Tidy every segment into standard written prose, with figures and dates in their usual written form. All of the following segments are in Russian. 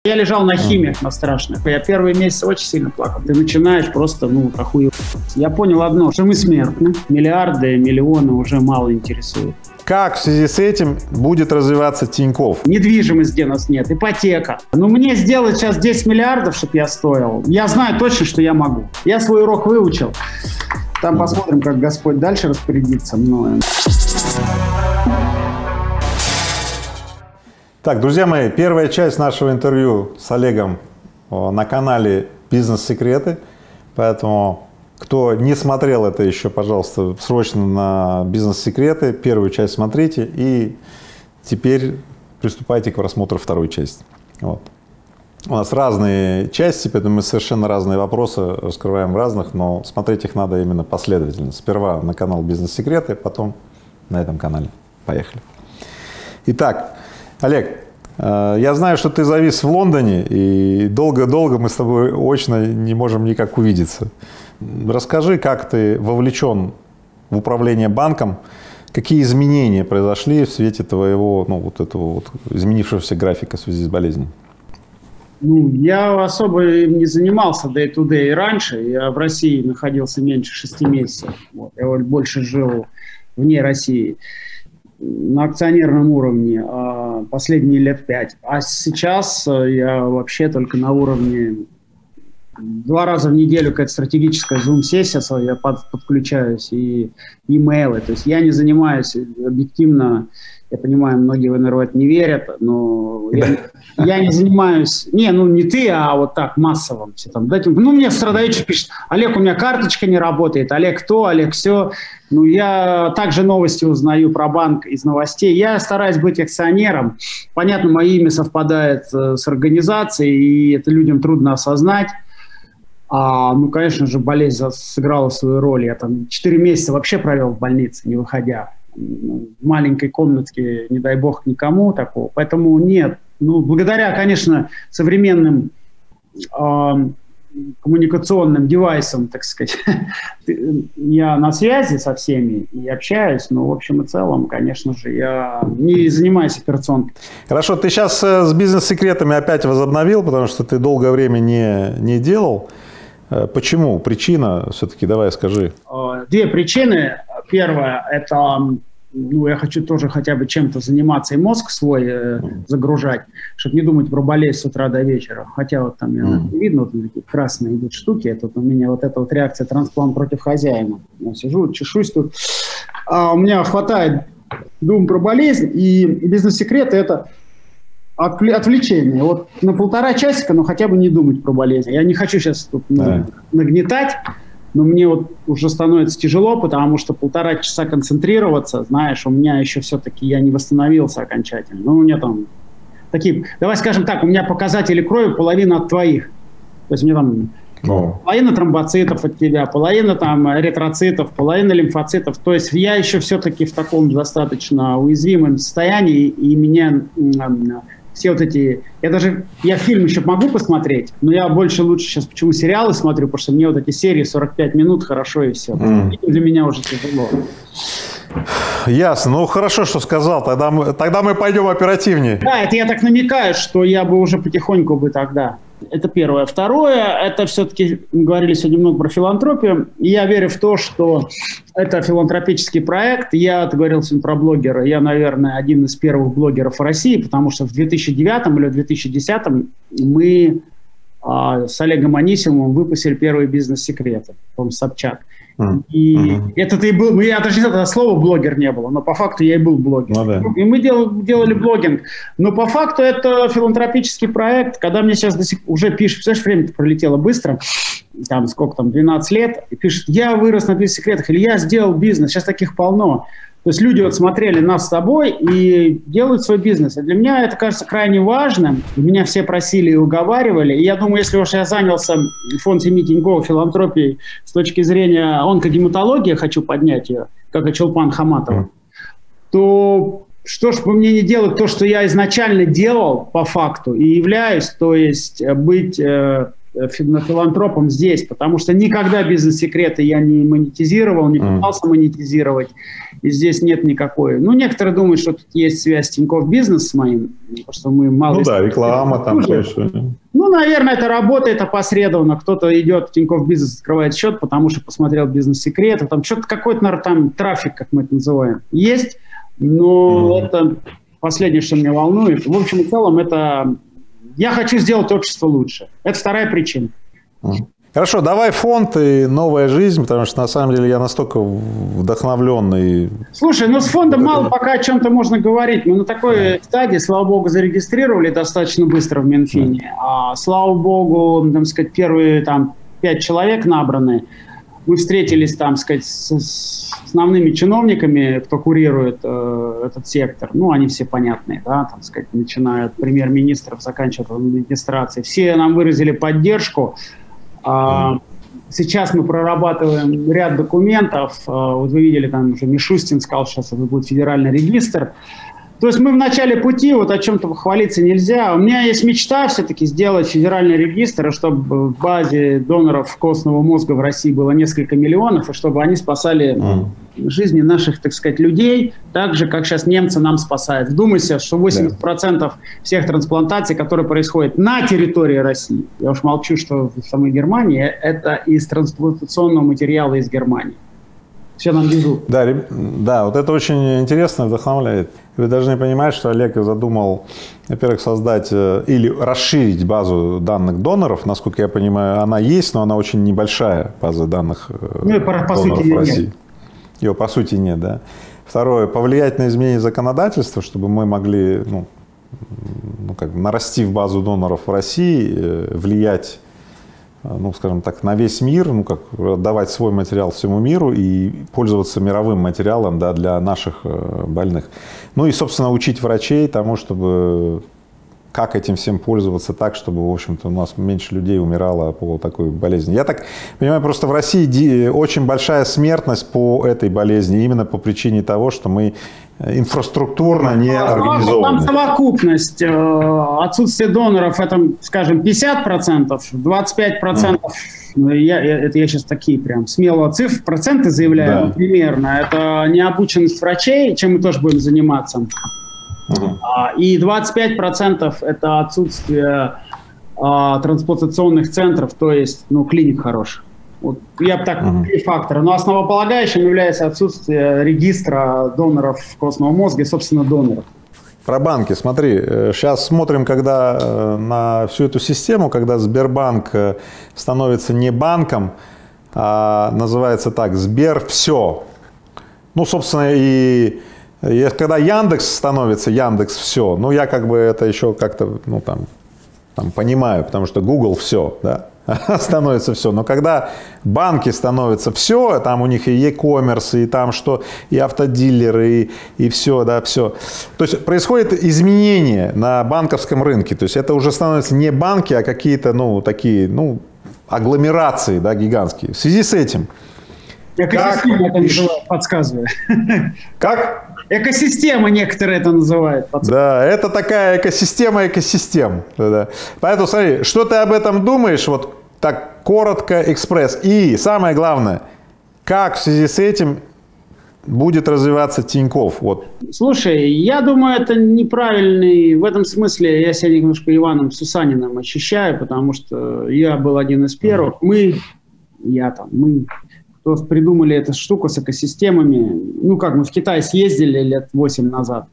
Я лежал на химиях, на страшных. Я первые месяцы очень сильно плакал. Ты начинаешь просто, охуел. Я понял одно, что мы смертны. Миллиарды, миллионы уже мало интересуют. Как в связи с этим будет развиваться Тинькофф? Недвижимость, где нас нет, ипотека. Мне сделать сейчас 10 миллиардов, чтобы я стоил. Я знаю точно, что я могу. Я свой урок выучил. Там посмотрим, как Господь дальше распорядится мною. Так, друзья мои, первая часть нашего интервью с Олегом на канале «Бизнес-секреты». Поэтому, кто не смотрел это еще, пожалуйста, срочно на «Бизнес-секреты». Первую часть смотрите и теперь приступайте к просмотру второй части. Вот. У нас разные части, поэтому мы совершенно разные вопросы раскрываем в разных, но смотреть их надо именно последовательно. Сперва на канал «Бизнес-секреты», потом на этом канале. Поехали. Итак, Олег, я знаю, что ты завис в Лондоне, и долго-долго мы с тобой очно не можем никак увидеться. Расскажи, как ты вовлечен в управление банком, какие изменения произошли в свете твоего, этого изменившегося графика в связи с болезнью? Я особо не занимался day-to-day раньше. Я в России находился меньше 6 месяцев. Я больше жил вне России. На акционерном уровне последние лет 5. А сейчас я вообще только на уровне 2 раза в неделю какая-то стратегическая зум-сессия, я подключаюсь, и имейлы. То есть я не занимаюсь объективно, я понимаю, многие, наверное, в это не верят, но я не занимаюсь, не ты, а вот так, массовым. Мне в средовечер пишут: Олег, у меня карточка не работает, Олег то, Олег все. Я также новости узнаю про банк из новостей. Я стараюсь быть акционером. Понятно, мое имя совпадает с организацией, и это людям трудно осознать. Конечно же, болезнь сыграла свою роль. Я 4 месяца вообще провел в больнице, не выходя. В маленькой комнатке, не дай бог, никому такого. Поэтому нет. Благодаря, конечно, современным коммуникационным девайсам, так сказать, я на связи со всеми и общаюсь, но в общем и целом, конечно же, я не занимаюсь операционкой. Хорошо, ты сейчас с бизнес-секретами опять возобновил, потому что ты долгое время не делал. Почему? Причина все-таки, давай скажи. 2 причины. Первая – это я хочу тоже хотя бы чем-то заниматься и мозг свой загружать, чтобы не думать про болезнь с утра до вечера. Хотя видно, такие красные идут штуки. Тут у меня эта реакция трансплант против хозяина. Я сижу, чешусь тут. У меня хватает дум про болезнь, и бизнес-секреты – это отвлечение. На 1,5 часика, но хотя бы не думать про болезнь. Я не хочу сейчас тут нагнетать, но мне уже становится тяжело, потому что 1,5 часа концентрироваться, знаешь, у меня еще все-таки я не восстановился окончательно. У меня такие, давай скажем так, у меня показатели крови половина от твоих. То есть у меня половина тромбоцитов от тебя, половина эритроцитов, половина лимфоцитов. То есть я еще все-таки в таком достаточно уязвимом состоянии, и меня все я фильм еще могу посмотреть, но я лучше сейчас почему сериалы смотрю, потому что мне эти серии 45 минут хорошо и все. Для меня уже тяжело. Ясно. Хорошо, что сказал. Тогда мы пойдем оперативнее. Да, это я так намекаю, что я бы уже потихоньку бы тогда. Это первое. Второе, это все-таки, мы говорили сегодня много про филантропию, и я верю в то, что это филантропический проект. Я говорил сегодня про блогера. Я, наверное, один из первых блогеров в России, потому что в 2009 или 2010 мы с Олегом Анисимовым выпустили первые бизнес-секреты, по-моему, Собчак. И это и был, я даже это слово блогер не было, но по факту я и был блогером. И мы делали блогинг. Но по факту это филантропический проект. Когда мне сейчас уже пишут, представляешь, время-то пролетело быстро, 12 лет, и пишут: я вырос на бизнес-секретах, или я сделал бизнес, сейчас таких полно. То есть люди смотрели нас с тобой и делают свой бизнес. И для меня это кажется крайне важным. Меня все просили и уговаривали. И я думаю, если уж я занялся в фонд семьи Тинькова филантропией с точки зрения онкогематологии, хочу поднять ее, как и Чулпан Хаматова, то что ж бы мне не делать то, что я изначально делал по факту и являюсь, то есть быть филантропом здесь, потому что никогда бизнес-секреты я не монетизировал, не пытался монетизировать, и здесь нет никакой. Ну, некоторые думают, что тут есть связь Тинькофф Бизнес с моим, потому что мы мало... Ну да, реклама там тоже. Ну, наверное, это работает опосредованно. Кто-то идет в Тинькофф Бизнес, открывает счет, потому что посмотрел бизнес-секреты, там что-то какой-то, наверное, там трафик, как мы это называем, есть, но это последнее, что меня волнует. В общем и целом, это... Я хочу сделать общество лучше. Это вторая причина. Хорошо, давай фонд и новая жизнь, потому что на самом деле я настолько вдохновленный. Слушай, ну с фондом мало пока о чем-то можно говорить. Мы на такой стадии, слава богу, зарегистрировали достаточно быстро в Минфине. А, слава богу, там сказать, первые там 5 человек набраны. Мы встретились там, сказать, с основными чиновниками, кто курирует этот сектор. Ну, они все понятные, да, там сказать, начиная от премьер-министров, заканчивая администрацией. Все нам выразили поддержку. Сейчас мы прорабатываем ряд документов. Вот вы видели, там уже Мишустин сказал, что сейчас это будет федеральный регистр. То есть мы в начале пути, вот о чем-то хвалиться нельзя. У меня есть мечта все-таки сделать федеральный регистр, чтобы в базе доноров костного мозга в России было несколько миллионов, и чтобы они спасали жизни наших, так сказать, людей, так же, как сейчас немцы нам спасают. Вдумайся, что 80% всех трансплантаций, которые происходят на территории России, я уж молчу, что в самой Германии, это из трансплантационного материала из Германии. Все нам везут. Да, вот это очень интересно, вдохновляет. Вы должны понимать, что Олег задумал, во-первых, создать или расширить базу данных доноров. Насколько я понимаю, она есть, но она очень небольшая, база данных доноров в России. Нет. Ее по сути нет, да. Второе, повлиять на изменение законодательства, чтобы мы могли, как бы нарастив базу доноров в России, влиять, скажем так, на весь мир, давать свой материал всему миру и пользоваться мировым материалом, да, для наших больных. Ну и, собственно, учить врачей тому, чтобы как этим всем пользоваться так, чтобы, в общем-то, у нас меньше людей умирало по такой болезни. Я так понимаю, просто в России очень большая смертность по этой болезни, именно по причине того, что мы инфраструктурно не организованы. Там совокупность. Отсутствие доноров, это, скажем, 50%, 25%. Это я сейчас такие прям смело цифры, проценты заявляю, да, примерно. Это необученность врачей, чем мы тоже будем заниматься. И 25% это отсутствие трансплантационных центров, то есть клиник хороших. Вот я бы так, 3 фактора. Но основополагающим является отсутствие регистра доноров костного мозга и, собственно, доноров. Про банки, смотри, сейчас смотрим, когда на всю эту систему, когда Сбербанк становится не банком, а называется так, Сбер все. Собственно, и когда Яндекс становится Яндекс все, я как бы это еще как-то, там понимаю, потому что Google все, да, становится все. Но когда банки становятся все, там у них и e-commerce, и там что, и автодилеры, и все, да, все. То есть происходит изменение на банковском рынке. То есть это уже становятся не банки, а какие-то, такие, агломерации, да, гигантские. В связи с этим. Экосистема это называют, подсказываю. Как? Экосистема некоторые это называют. Да, это такая экосистема экосистем. Да. Поэтому смотри, что ты об этом думаешь, вот так коротко, экспресс. И самое главное, как в связи с этим будет развиваться Тинькофф? Вот. Слушай, я думаю, это неправильный, в этом смысле я себя немножко Иваном Сусаниным ощущаю, потому что я был один из первых. Мы, кто придумали эту штуку с экосистемами. Мы в Китай съездили лет 8 назад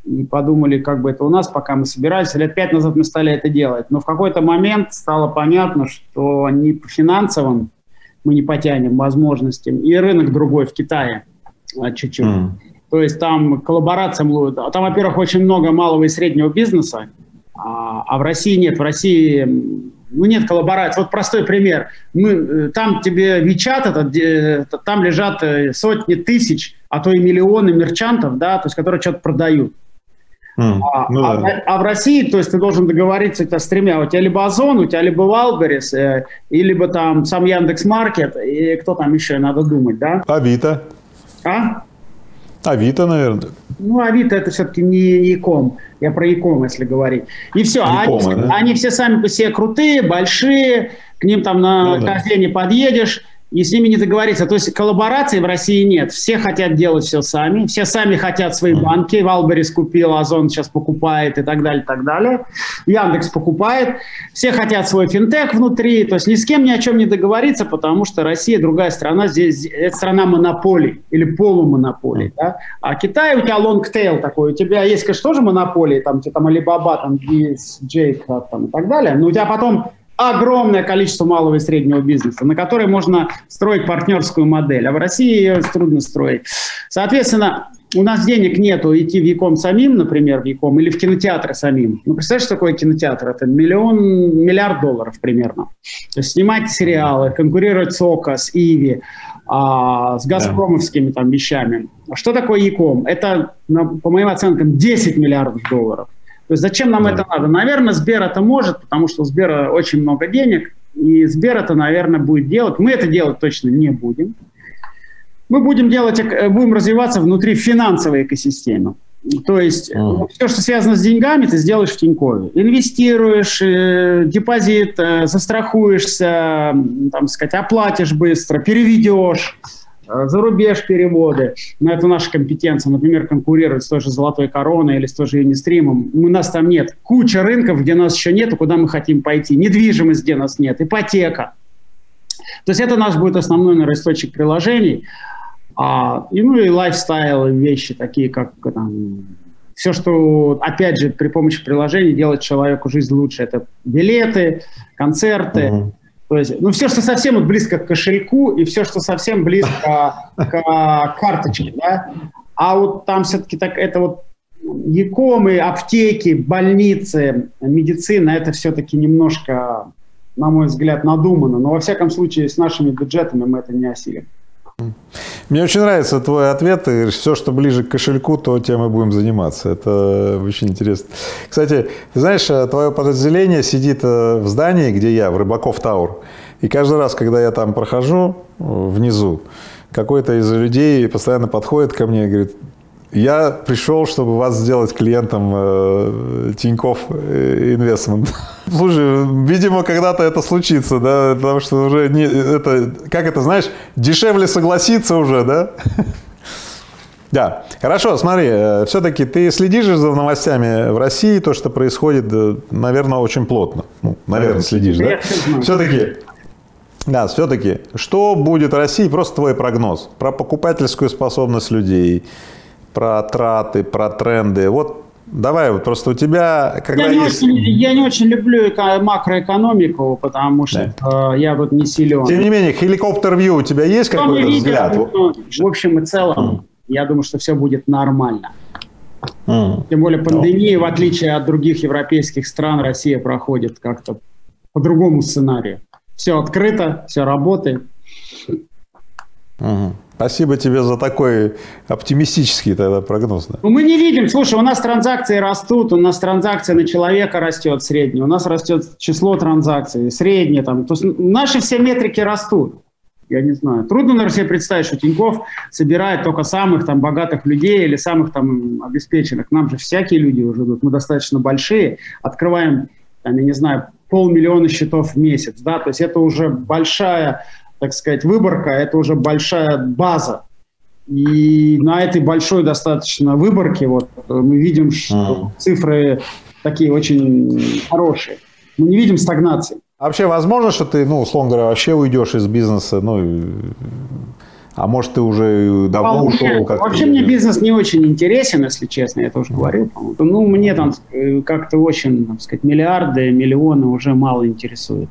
и подумали, как бы это у нас, пока мы собирались. Лет 5 назад мы стали это делать. Но в какой-то момент стало понятно, что не по финансовым мы не потянем возможностям, и рынок другой в Китае чуть-чуть. То есть там коллаборация, там, во-первых, очень много малого и среднего бизнеса, а в России нет. В России нет коллаборации. Вот простой пример. Там тебе WeChat, там лежат сотни тысяч, а то и миллионы мерчантов, да, то есть, которые что-то продают. А в России, то есть ты должен договориться с 3. У тебя либо Озон, у тебя либо Валберис, и либо там сам Яндекс.Маркет, и кто там еще, надо думать, да? Авито. Авито, наверное. Авито это все-таки не e-com. Я про e-com, если говорить. И все. Они все сами по себе крутые, большие, к ним там на козле подъедешь, и с ними не договориться. То есть коллаборации в России нет. Все хотят делать все сами. Все сами хотят свои банки. Валберис купил, Озон сейчас покупает и так далее, и так далее. Яндекс покупает. Все хотят свой финтех внутри. То есть ни с кем ни о чем не договориться, потому что Россия другая страна. Здесь это страна монополий или полумонополий. Да? А Китай у тебя лонгтейл такой. У тебя есть, конечно, тоже монополии. Там Alibaba, там JK там, и так далее. Но у тебя потом огромное количество малого и среднего бизнеса, на которое можно строить партнерскую модель. А в России ее трудно строить. Соответственно, у нас денег нету идти в Яком самим, например, в Яком, или в кинотеатры самим. Ну, представляешь, что такое кинотеатр? Это миллиард долларов примерно. То есть снимать сериалы, конкурировать с ОКО, с Иви, с газпромовскими там вещами. А что такое Яком? Это, по моим оценкам, 10 миллиардов долларов. То есть зачем нам это надо? Наверное, Сбер это может, потому что у Сбера очень много денег, и Сбер это, наверное, будет делать. Мы это делать точно не будем. Мы будем развиваться внутри финансовой экосистемы. То есть все, что связано с деньгами, ты сделаешь в Тинькове. Инвестируешь, депозит, застрахуешься, там, сказать, оплатишь быстро, переведешь. За рубеж переводы. Но это наша компетенция. Например, конкурировать с той же «Золотой короной» или с той же «Юнистримом». У нас там нет. Куча рынков, где нас еще нету, куда мы хотим пойти. Недвижимость, где нас нет. Ипотека. То есть это наш будет основной, наверное, источник приложений. И лайфстайл, вещи такие, как там, все, что, опять же, при помощи приложений делает человеку жизнь лучше. Это билеты, концерты. То есть, все, что совсем близко к кошельку, и все, что совсем близко к карточке, да. А вот там все-таки это вот Якомы, аптеки, больницы, медицина, это все-таки немножко, на мой взгляд, надумано. Но во всяком случае с нашими бюджетами мы это не осилим. Мне очень нравится твой ответ. Ты говоришь, все, что ближе к кошельку, то тем мы будем заниматься. Это очень интересно. Кстати, ты знаешь, твое подразделение сидит в здании, где я, в Рыбаков Тауэр. И каждый раз, когда я там прохожу внизу, какой-то из людей постоянно подходит ко мне и говорит: я пришел, чтобы вас сделать клиентом Тинькофф Инвестмент. Слушай, видимо, когда-то это случится, да, потому что уже знаешь, дешевле согласиться уже, да? Да, хорошо, смотри, все-таки ты следишь за новостями в России, то, что происходит, наверное, очень плотно. Наверное, следишь, да? Все-таки, что будет в России, просто твой прогноз про покупательскую способность людей, про траты, про тренды. Вот давай, вот просто у тебя... Я не очень люблю макроэкономику, потому что я вот не силен. Тем не менее, хеликоптер-вью у тебя есть какой-то взгляд? В общем и целом, я думаю, что все будет нормально. Тем более пандемия, в отличие от других европейских стран, Россия проходит как-то по другому сценарию. Все открыто, все работает. Спасибо тебе за такой оптимистический тогда прогноз. Да? Мы не видим, слушай, у нас транзакции растут, у нас транзакция на человека растет средняя, у нас растет число транзакций среднее. То есть наши все метрики растут. Я не знаю. Трудно, наверное, себе представить, что Тинькофф собирает только самых там богатых людей или самых там обеспеченных. Нам же всякие люди уже идут. Мы достаточно большие. Открываем, там, я не знаю, 500 000 счетов в месяц. Да? То есть это уже большая, так сказать, выборка, это уже большая база. И на этой большой достаточно выборке вот мы видим, что цифры такие очень хорошие. Мы не видим стагнации. А вообще возможно, что ты, условно говоря, вообще уйдешь из бизнеса, а может, ты уже давно ушел? Вообще мне бизнес не очень интересен, если честно, я это уже говорил. Мне там как-то очень, так сказать, миллиарды, миллионы уже мало интересует.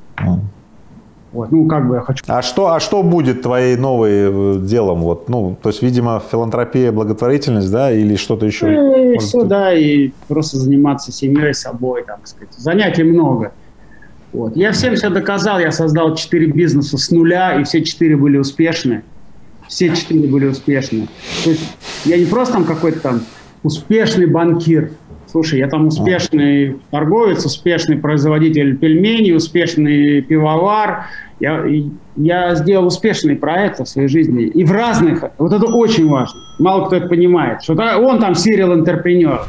Вот, я хочу. А что будет твоей новой делом? Вот, то есть, видимо, филантропия, благотворительность, да, или что-то еще? Все, да, и просто заниматься семьей, собой, так сказать. Занятий много. Вот. Я всем все доказал, я создал 4 бизнеса с нуля, и все 4 были успешны. Все 4 были успешны. То есть я не просто там какой-то там успешный банкир. Слушай, я там успешный торговец, успешный производитель пельменей, успешный пивовар. Я сделал успешные проекты в своей жизни. И в разных. Вот это очень важно. Мало кто это понимает. Что он там serial entrepreneur.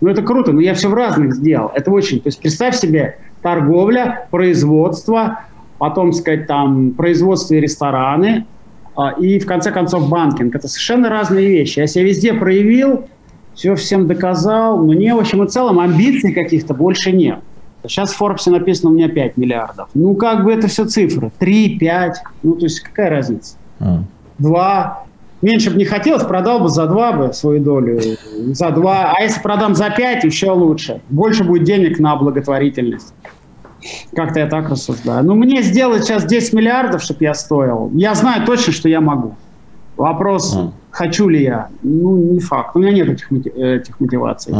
Это круто, но я все в разных сделал. Это очень. То есть представь себе торговля, производство, потом, сказать, там, производство и рестораны, и, в конце концов, банкинг. Это совершенно разные вещи. Я себя везде проявил, все всем доказал, но в общем и целом, амбиций каких-то больше нет. Сейчас в Forbes написано у меня 5 миллиардов. Ну, как бы это все цифры. 3, 5. Ну, то есть какая разница? 2. Меньше бы не хотелось, продал бы за 2 бы свою долю. За 2. А если продам за 5, еще лучше. Больше будет денег на благотворительность. Как-то я так рассуждаю. Ну, мне сделать сейчас 10 миллиардов, чтобы я стоил. Я знаю точно, что я могу. Вопрос, хочу ли я? Ну, не факт. У меня нет этих мотиваций.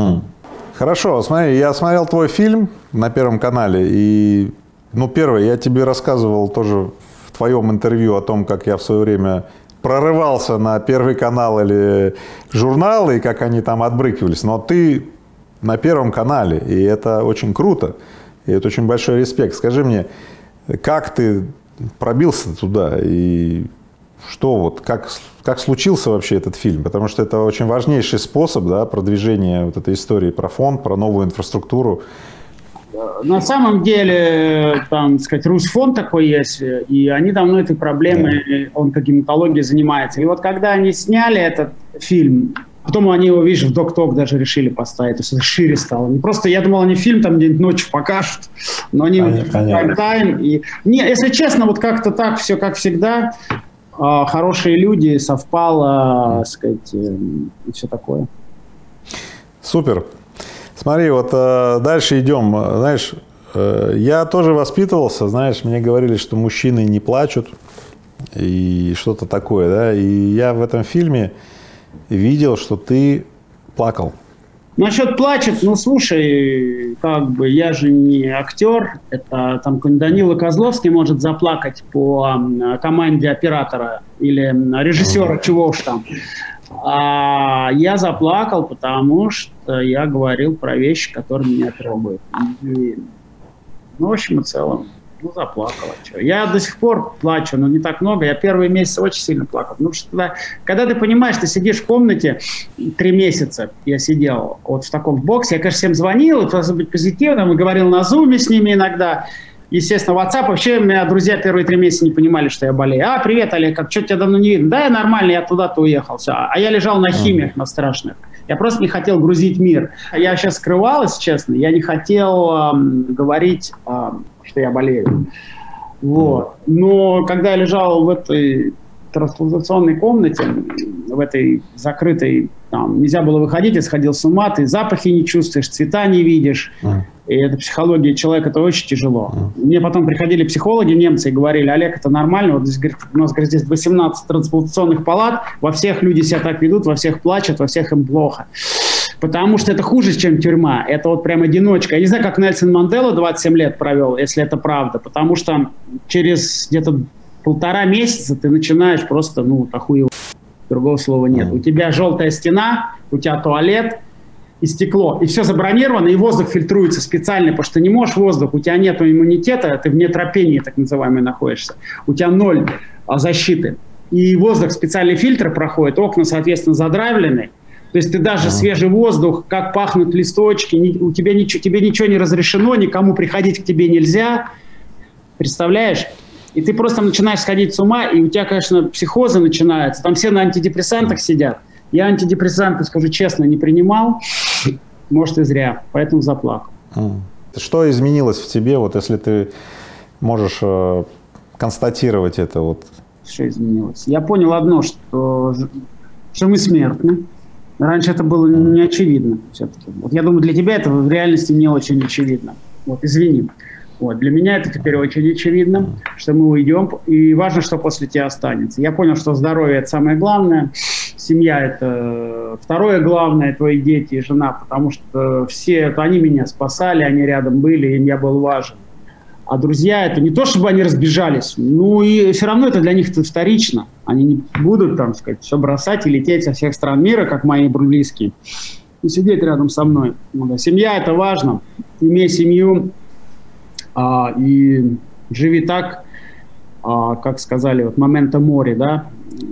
Хорошо, смотри, я смотрел твой фильм на Первом канале, и, ну, первое, я тебе рассказывал тоже в твоем интервью о том, как я в свое время прорывался на Первый канал или журналы, и как они там отбрыкивались, но ты на Первом канале, и это очень круто, и это очень большой респект. Скажи мне, как ты пробился туда, и что вот, как случился вообще этот фильм? Потому что это очень важнейший способ, да, продвижения вот этой истории про фонд, про новую инфраструктуру. На самом деле, там, так сказать, Русфонд такой есть, и они давно этой проблемой онкогематологии занимаются. И вот когда они сняли этот фильм, потом они его, видишь, в Док-Ток даже решили поставить, то есть это шире стало. Не просто, я думал, они фильм там где-нибудь ночью покажут, но они в прайм-тайм. Если честно, вот как-то так все, как всегда, хорошие люди, совпало, так сказать, и все такое. Супер. Смотри, вот дальше идем. Знаешь, я тоже воспитывался, знаешь, мне говорили, что мужчины не плачут и что-то такое, да, и я в этом фильме видел, что ты плакал. Насчет плачет, ну, слушай, как бы я же не актер, это там Данила Козловский может заплакать по команде оператора или режиссера, чего уж там. А я заплакал, потому что я говорил про вещи, которые меня трогают. И, ну, в общем и целом, ну, заплакал. Я до сих пор плачу, но не так много. Я первые месяцы очень сильно плакал. Потому что когда ты понимаешь, ты сидишь в комнате 3 месяца, я сидел вот в таком боксе, я, конечно, всем звонил, пытался быть позитивным, и говорил на зуме с ними иногда. Естественно, WhatsApp. Вообще, у меня друзья первые 3 месяца не понимали, что я болею. А, привет, Олег, как что тебя давно не видно? Да, я нормально, я туда-то уехал. Все. А я лежал на химиях, на страшных. Я просто не хотел грузить мир. Я сейчас скрывал, если честно. Я не хотел говорить, что я болею. Вот. Но когда я лежал в этой трансплантационной комнате, в этой закрытой, там нельзя было выходить, я сходил с ума, ты запахи не чувствуешь, цвета не видишь. И это психология человека, это очень тяжело. Мне потом приходили психологи, немцы, и говорили: Олег, это нормально, вот здесь, говорит, у нас, говорит, здесь 18 трансплантационных палат, во всех люди себя так ведут, во всех плачут, во всех им плохо. Потому что это хуже, чем тюрьма. Это вот прям одиночка. Я не знаю, как Нельсон Мандела 27 лет провел, если это правда. Потому что через где-то 1,5 месяца ты начинаешь просто, ну, охуевать. Другого слова нет. У тебя желтая стена, у тебя туалет и стекло. И все забронировано, и воздух фильтруется специально, потому что ты не можешь воздух, у тебя нет иммунитета, ты в нетропении так называемой находишься. У тебя 0 защиты. И воздух, специальный фильтр проходит, окна, соответственно, задравлены. То есть ты даже свежий воздух, как пахнут листочки, тебе ничего не разрешено, никому приходить к тебе нельзя. Представляешь? И ты просто начинаешь сходить с ума, и у тебя, конечно, психозы начинаются. Там все на антидепрессантах сидят. Я антидепрессанты, скажу честно, не принимал. Может, и зря. Поэтому заплакал. Что изменилось в тебе, вот если ты можешь констатировать это? Вот? Что изменилось? Я понял одно, что мы смертны. Раньше это было не очевидно все-таки. Вот я думаю, для тебя это в реальности не очень очевидно. Вот, извини. Вот, для меня это теперь очень очевидно, что мы уйдем, и важно, что после тебя останется. Я понял, что здоровье – это самое главное, семья – это второе главное, твои дети и жена, потому что все, они меня спасали, они рядом были, им я был важен. А друзья – это не то, чтобы они разбежались, ну и все равно это для них это вторично. Они не будут, там, сказать, все бросать и лететь со всех стран мира, как мои близкие, и сидеть рядом со мной. Семья – это важно. Имей семью и живи так, как сказали, вот момента мори, да,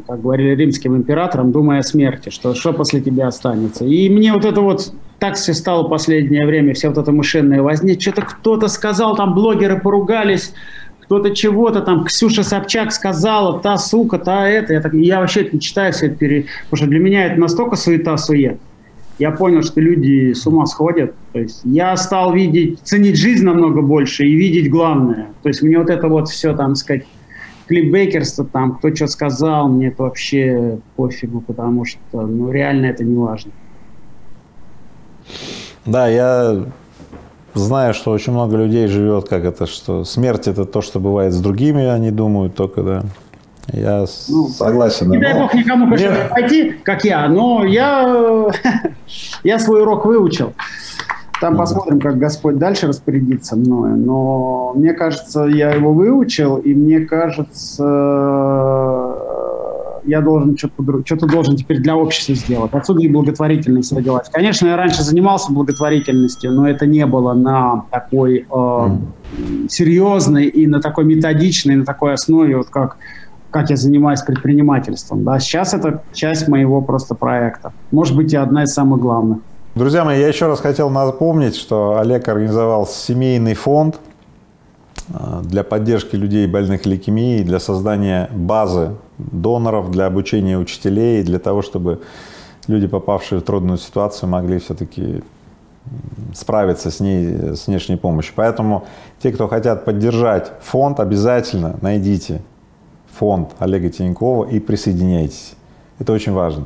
как говорили римским императорам, думая о смерти, что после тебя останется. И мне вот это вот так все стало в последнее время, вся вот эта мышиная возня. Что-то кто-то сказал, там блогеры поругались, кто-то чего-то там, Ксюша Собчак сказала, та сука, та это. Я вообще это не читаю, все это потому что для меня это настолько суета-сует. Я понял, что люди с ума сходят. То есть я стал ценить жизнь намного больше и видеть главное. То есть мне вот это вот все, там, сказать, клипбейкерство, там, кто что сказал, мне это вообще пофигу, потому что, ну, реально это не важно. Да, я знаю, что очень много людей живет, что смерть — это то, что бывает с другими, они думают только, да. Я согласен. Не дай бог никому, конечно, не пойти, как я, но я свой урок выучил. Там посмотрим, как Господь дальше распорядится мною. Но мне кажется, я его выучил, и мне кажется, я должен что-то должен теперь для общества сделать. Отсюда и благотворительность родилась. Конечно, я раньше занимался благотворительностью, но это не было на такой серьезной и на такой методичной, на такой основе, вот как я занимаюсь предпринимательством. Да? Сейчас это часть моего просто проекта. Может быть, и одна из самых главных. Друзья мои, я еще раз хотел напомнить, что Олег организовал семейный фонд для поддержки людей, больных лейкемией, для создания базы доноров, для обучения учителей, для того, чтобы люди, попавшие в трудную ситуацию, могли все-таки справиться с ней, с внешней помощью. Поэтому те, кто хотят поддержать фонд, обязательно найдите фонд Олега Тинькова и присоединяйтесь. Это очень важно.